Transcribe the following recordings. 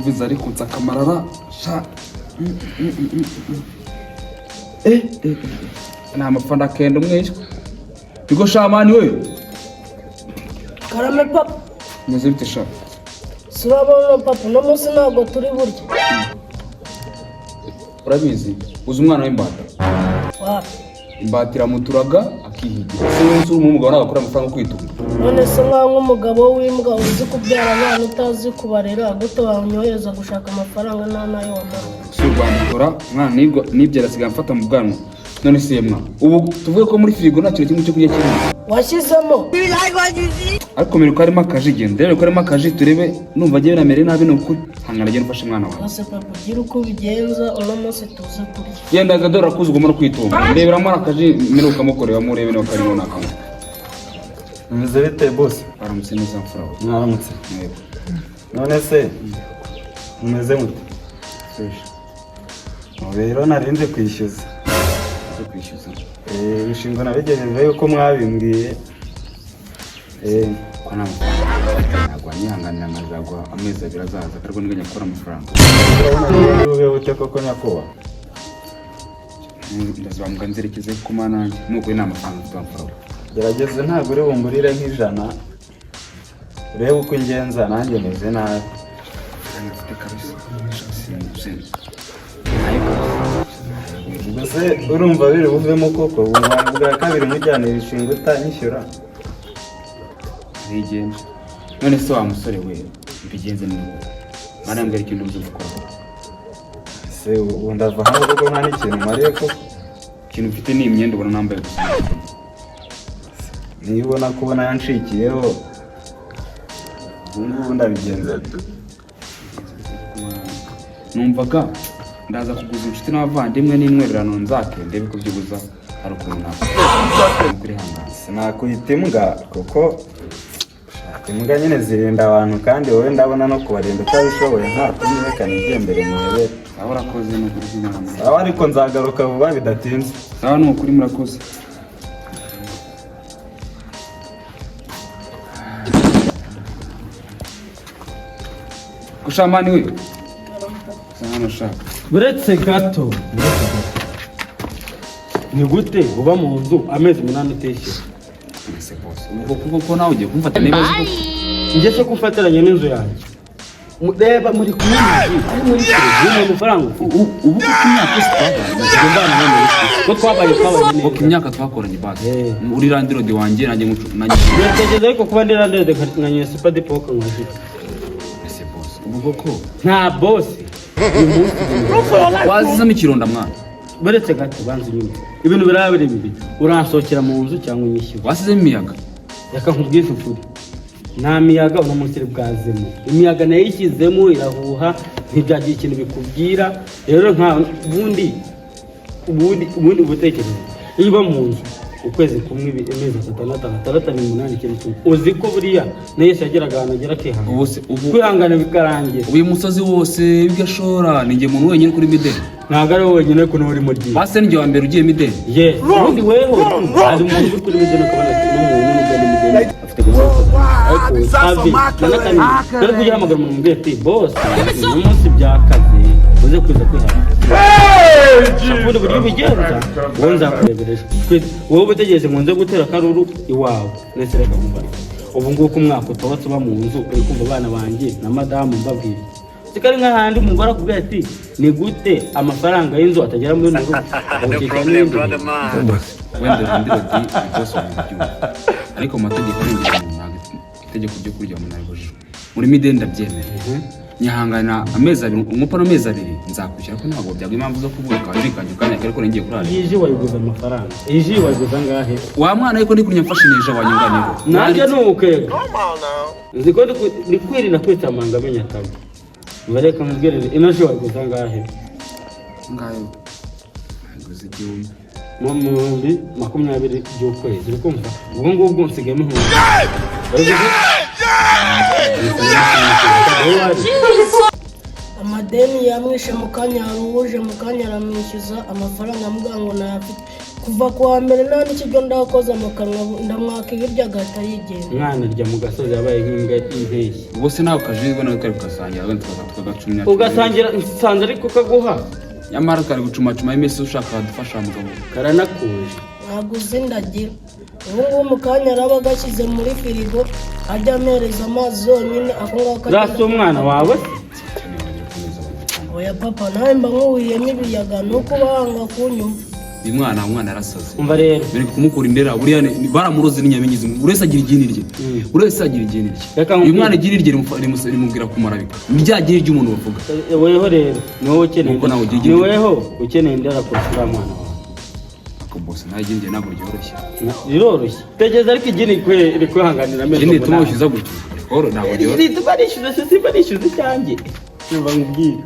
umviza ariko nsakamarara sha nta mapfanda kenda umwishywa bigo shamani we karame papa meze bite sha surabona papa no munsi ntabwo turi burya urabizi uzi umwana w'imbata imbata iramuturaga akihigira se wese uri umugabo nagakora amafaranga kwitunga none se nk'umugabo w'imbwa uzi kubyara abana utazi kubarera gute wanyohereza gushaka amafaranga nta nayo wamara si urwandikora umwana nibyera asigaye amfata mu bwanwa none se mwa ubu tuvuge ko muri firigo nta kintu kimwe cyo kurya kirimo washyizemo ariko mbere ko harimo akaji genda rero ko harimo akaji turebe numva agiye namere nabi n'ukuri hangana agenda ufashe umwana wawe ose papa ugira uko ubigenza uno munsi tuze kurya yenda gadora kuzi ugomba no kwitunga reberamo akaji mbere ukamukorera murebe niba karimo nakamwe umeze bite boss aramutse neza mfura mwaramutse none se umeze mute fresh rero narinze kwishyuza ibishingo nabigejeje yuko mwabimbwiye ko nta mafaranga ntabwo wanyihanganira nkazagwa amezi abiri azaza ariko niganya gukora amafaranga ube bute koko nyakubahwa ndazamuka nzerekeze ku mana nanjye nuko nta mafaranga mfite amafaranga gerageze ntabwo uri bumburire nk'ijana urebe uko ingenza nanjye meze nabi mfite kabisa mbese urumva biri buvemo koko ubu bwa kabiri mujyana ibishingo utanyishyura ntigenze none se wa musore we mbigenze neza marambwira ikintu uzi gukora se ubu ndava hano kuko nta n'ikintu mariye ko ikintu mfite ni imyenda ubona nambaye gusa niba ubona kubona yanshikiyeho ubu ndabigenza numvaga ndaza kuguza inshuti n'abavandimwe n'intwererano nzake ndebe ko byibuza ari ukuntu ntabwo kuri hangana sinakwita imbwa kuko imbwa nyine zirinda abantu kandi wowe ndabona no kubarinda utabishoboye nta kundi reka nigendere muhebere aho urakoze ni ukuri bw'Imana aho ariko nzagaruka vuba bidatinze sawa ni ukuri murakoze kushamani we sana shaka buretse gato ni gute uba mu nzu amezi 8 utishyura ese boss ubwo kuko nawe ugiye kumfata niba njye se kufatiranye n'inzu yanjye reba muri kumwe ari muri kure amafaranga ubu imyaka twabaye ko twabaye uko imyaka twakoranye base uri randirode wanjye nanjye nategeza ariko kuba ndi randirode nkanye super depoke nkajika ese boss ubwo ko nta boss wazizamo ikironda mwana buretse gato banze nyuma ibintu birabire bibi urasohokera mu nzu cyangwa unyishyura wasizemo imiyaga reka nkubwize ukuri nta miyaga uno munsi bwazemo imiyaga nayo yishyizemo irahuha ntibyagira ikintu bikubwira rero nta ubundi ubutekereza iyo uba mu nzu ukwezi kumwe amezi 6 ikintu uzi ko buriya na Yesu yageraga ahantu agera akihangana kwihangana bikarangira uyu musozi wose bigashora ninjye muntu wenyine kuri mideli ntabwo ari wowe wenyine ko uri muri gihe base njye wa mbere ugiye mideli yes ubundi weho ari umuntu uri kuri mideli ukabona ati n'umuntu ugenda mideli afite gahunda ariko savi dore kugihamagara umuntu mbere ati boss uyu munsi byakaze uze kuza kwihangana ubundi buryo ubigenza wowe nzakurebereje wowe ubutegereje ngo nze gutera akaruru iwawe nese reka mubare ubu nguko umwaka utawatse uba mu nzu uri kumva abana banjye na madamu mbabwira sikari nk'ahandi umugore akubwira ati ni gute amafaranga y'inzu atagera muri rugo akabukika n'indi wenda randirode byose wabyumva ariko amategeko arengera umuntu itegeko ryo kurya umuntu aribujijwe muri mideli ndabyemera nyahangana amezi abiri umupano amezi abiri nzakwishyura ko ntabwo byagwa impamvu zo kuvuga kandi kanya ariko ngiye kurara yiji wayiguza amafaranga yiji wayiguza ngahe wa mwana ariko ndi kunyamfasha neje wanyunganiho nanjye nukega nziko ndi kwirinda kwitamanga amenya tabu bareka mubwirire inaje wayiguza ngahe ngayo guza igihumbi mu 20 by'ukwezi uri kumva ubwo ngubwo nsigayemo inkunga amadeni yamwishe mu kanya haruhuje mu kanya aramwishyuza amafaranga amuvuga ngo ntayafite kuva ku wa mbere nta n'ikiryo ndakoza mu kanwa ndamwaka ibiryo agahita yigenda. Umwana arya mu gasozi yabaye nk'imbwa y'impeshyi. ubwo se nawe ukajijwe nawe kari kugasangira wenda tukagacumya Ugasangira nsanze ariko kaguha. nyamara kari gucumacuma imesi ushaka dufasha mugabo Karanakuje. Ntabwo uzi ndagira ubu ngubu mu kanya araba agashyize muri firigo ajya amereza amazi zonyine ako ngako Rasi umwana wawe? oya papa nawe mba nkuwiyemo ibiyaga ni uko ubahanga kunyumva. uyu umwana yarasaze Umva rero. bari kumukura indera buriya baramuroze n'inyabingizi buri wese agira igini rye buri wese agira igini rye uyu mwana igini rye rimubwira kumarabika rya gini ry'umuntu bavuga Weho rero ni wowe ukeneye. Nuko nawe ugira Ni weho ukeneye indera kurusha mwana wawe. ako bose nawe igini rye ntabwo ryoroshye Riroroshye. Tegeza ariko igini rikwihanganira amezi. igini rituma wishyuza gutyo oro ntabwo ryoroshye Rituma nishyuza se simba nishyuza icyanjye. Numva nkubwire.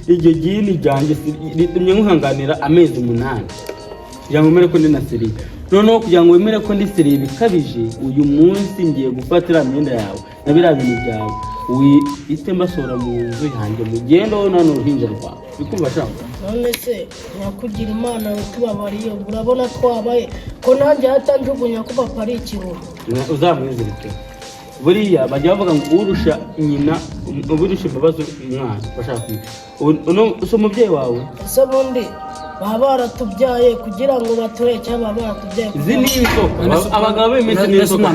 Iryo gini ryanjye ritumye nkuhanganira amezi 8. Kugira ngo umere ko ndi na seri. Noneho kugira ngo wemere ko ndi seri bikabije, uyu munsi ngiye gufatira imyenda yawe na biriya bintu byawe. Wihite mbasora mu nzu yanjye mugenda wowe none uruhinja rwawe. Bikumva shaka. none se nyakugira imana tubabariye urabona twabaye ko nanjye hatanjugunya ko papa ari ikirumbo. Uzamwizirike. Buriya bajya bavuga ngo urusha nyina uburusha imbabazi umwana bashaka uno so umubyeyi wawe ese bundi baba baratubyaye kugira ngo bature cyangwa baba baratubyaye izi ni isoko abagabo b'iminsi ni isoko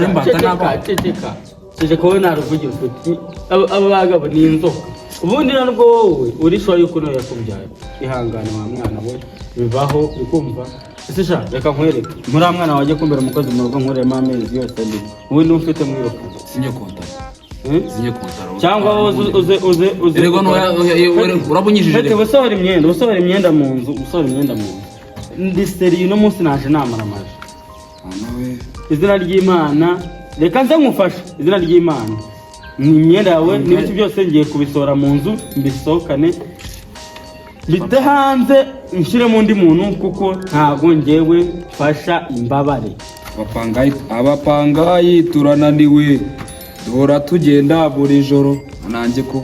ceceka wowe ntaruvugira ufite aba bagabo ni inzoka ubundi nabwo wowe urishoye yuko nawe yakubyaye ihangane wa mwana we bibaho bikumva ese sha reka nkwereke muri mwana wajye kumbera umukozi mu rugo nkoremo amezi yose ndi ubundi ufite mwiruka sinye kontara cyangwa uze rego urabunyijije rero usohora imyenda mu nzu ndi seri uno munsi naje namaramaje izina ry'Imana reka nze nkufashe izina ry'Imana ni imyenda yawe n'ibiti byose ngiye kubisohora mu nzu mbisohokane bite hanze nshyiremo undi muntu kuko ntabwo ngewe mfasha imbabare abapangayi turananiwe duhora tugenda buri joro nanjye ko